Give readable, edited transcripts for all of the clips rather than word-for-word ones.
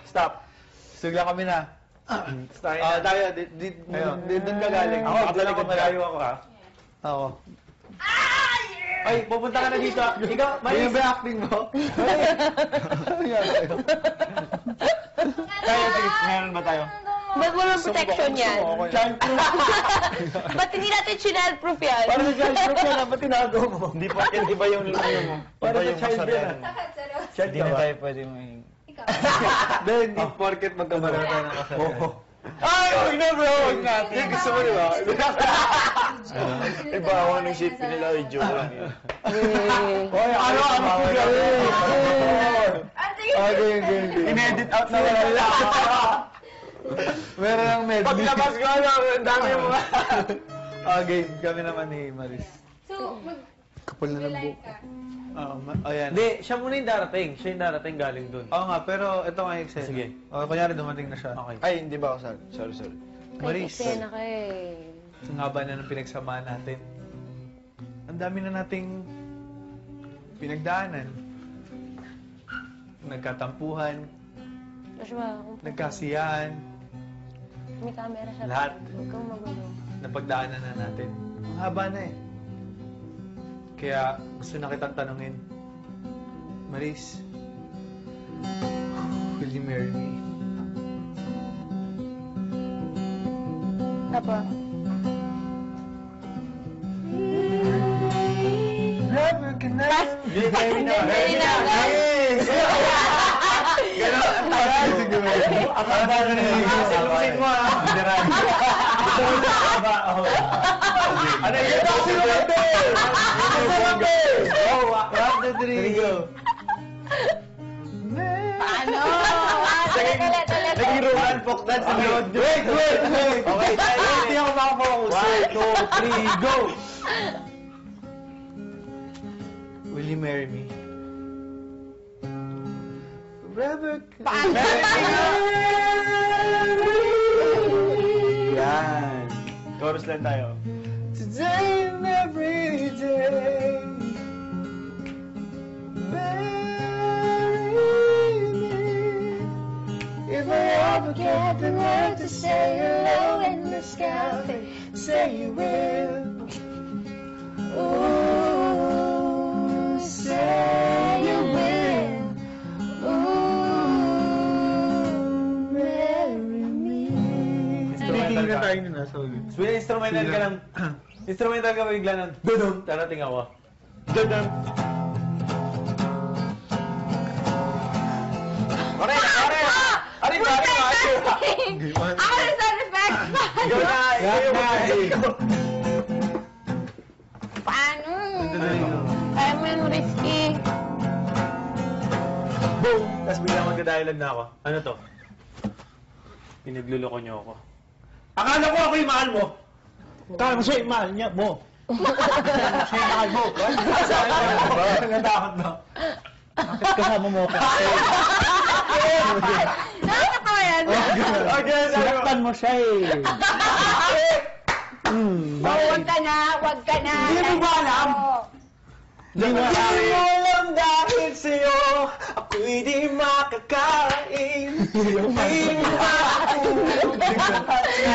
Stop. Sigla kami na. Tayo, doon ka galing. Ako, doon ako malayo ako, ha? Ako. Ay, pupunta ka na dito. Ikaw, Ganyan ba acting mo? Tayo, meron ba tayo? Ba't walang protection yan? Childproof. Ba't hindi natin child-proof yan? Para sa childproof yan, ba't tinago mo? Hindi pa, iba yung ano mo. Para Iba sa yung child yan. kasalanan. Child Hindi ka na ba? tayo pwede mahingi. Hindi, hindi porket magkabara tayo ng kasalanan. Ay, huwag na bro! Huwag natin. Hindi, gusto mo, di ba? Iba ako ng ship nila, ay joke lang yun. Oy, ano ko gawin? Okay. In-edit out na wala nila. Meron ng medley. Paglabas ko, ano, ang dami yung mga... Okay, kami naman ni Maris. So, Kapal na ng buko. Ayan. Hindi, siya muna yung darating. Siya yung darating galing dun. Oo nga, pero ito nga yung eksena. Sige. Kunyari dumating na siya. Okay. Ay, hindi ba ako sorry. Maris, Eksena ka eh. ang haba na ng pinagsamahan natin. Ang dami na nating pinagdaanan. Nagkatampuhan, Joshua, nagkasiyahan, may camera sa lahat Huwag kang magulo. napagdaanan na natin. Ang haba na eh. Kaya gusto na kitang tanungin, Maris, will you marry me? Apa? Never can I... Hindi na. Gano'n ang tagal siguro. Ang haba na rin. Silusin mo, ha? Gusto mo sa haba, ako. Ano yun? Oh, 1, 2, 3, go. Paano? Ulit. Naging Roman folk dance sa likod. Wait! Okay, tayo. Hindi ako makafocus. 1, 2, 3, go! Will you marry me? Forever. Paano? Yan. Chorus lang tayo. Today and every day. Marry me. If I ever get the nerve to say hello in this cafe, say you will. Ooh, say you will. Ooh, marry me. Instrumental ka. tayo na nasa ulit. Instrumental ka lang. Instrumental ka bigla ng dudum. Tarating ako. Dudum. Correct! Arin ba? Ako na sa respect. Ikaw na! Paano? Kaya mo yung risky. Boom! Tapos bigla magka-dialogue na ako. Ano to? Pinagluloko niyo ako. Akala ko ako yung mahal mo! Kala mo siya yung mahal niya mo. Siya yung mahal mo. Natakot ba? Bakit kasama mo ako? Nakakatawa yan. Okay, Sinaktan mo siya eh. Huwag ka na. Hindi mo ba alam? Hindi mo alam dahil sa'yo ako'y di makakain. Hindi mo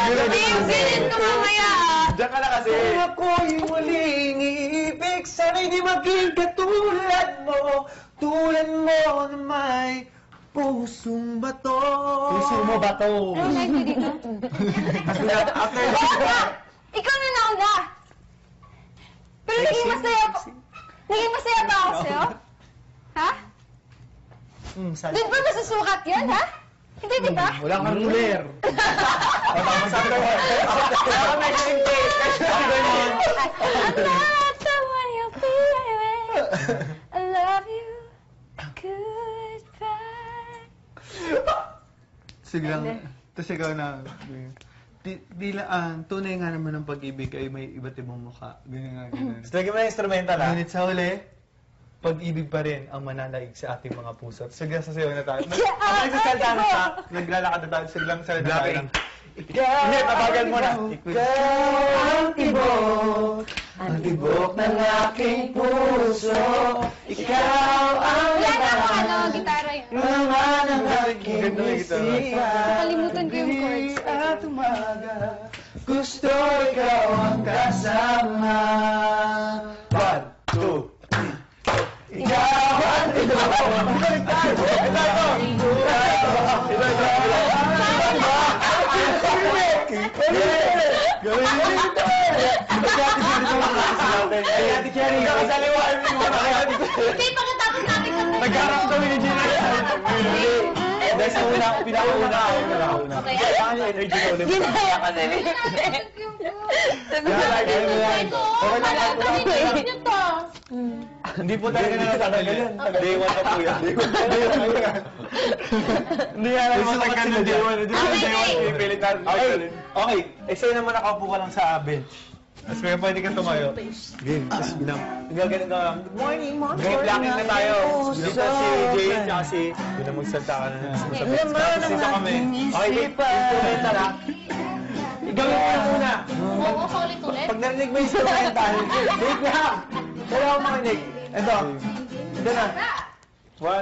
Hindi yung silid ko mamaya. Diyan ka na kasi. Kung ako'y muling iibig, sana'y di maging katulad mo. Tulad mo na may pusong bato. Puso mo ba to? Ano like mo dito? After Ikaw na nauna. Pero naging masaya pa. Naging masaya pa ako sa'yo? Ha? Doon ba masusukat yan, ha? Hindi, di ba? Wala kang ruler. Sabi ko, ako medyo yung taste. I'm not the one you feel with. I love you. Goodbye. Siglang, tapos ikaw na, di lang, tunay nga naman ng pag-ibig ay may iba't ibang mukha. Ganyan nga, ganyan. Lagyan mo na instrumental, ha? Ngunit sa huli, pag-ibig pa rin ang mananaig sa ating mga puso. Sige, sasayaw na tayo. Nagsasalita na siya, naglalakad na tayo, siglang salita tayo lang. Hindi, tabagal mo na. Ikaw ang tibok ng aking puso. Ikaw ang Wala na ako, gitara yun. Laman ang aking isipan. Nakalimutan ko yung chords. At umaga, gusto ikaw ang kasama. 1, 2, 3. Ikaw ang Hindi, pagkatapos natin kami. Nagkaroon kami ni Gina. Dahil sa una ako, pinakauna ako. Okay. Kaya ang energy ko ulit. Ginaya ko na rin. Hindi po talaga na natatagal yan. Day 1 pa po yan. Hindi yan alam mo sa ng day 1. Day 1, pipilit natin. Okay, sa'yo naman nakaupo ka lang sa bench. Tapos kaya pwede ka tumayo. Game, tapos gaganin ka lang. Good morning, mom. Game blocking na tayo. Dito si Jay, tsaka si... Doon na magsalta ka na sa bench. Tapos dito kami. Okay, instrumental ha. Gawin mo na muna. Oo, ulit-ulit. Pag narinig mo yung instrumental, wait na. Wala akong makinig. Ito. Ito na. 1,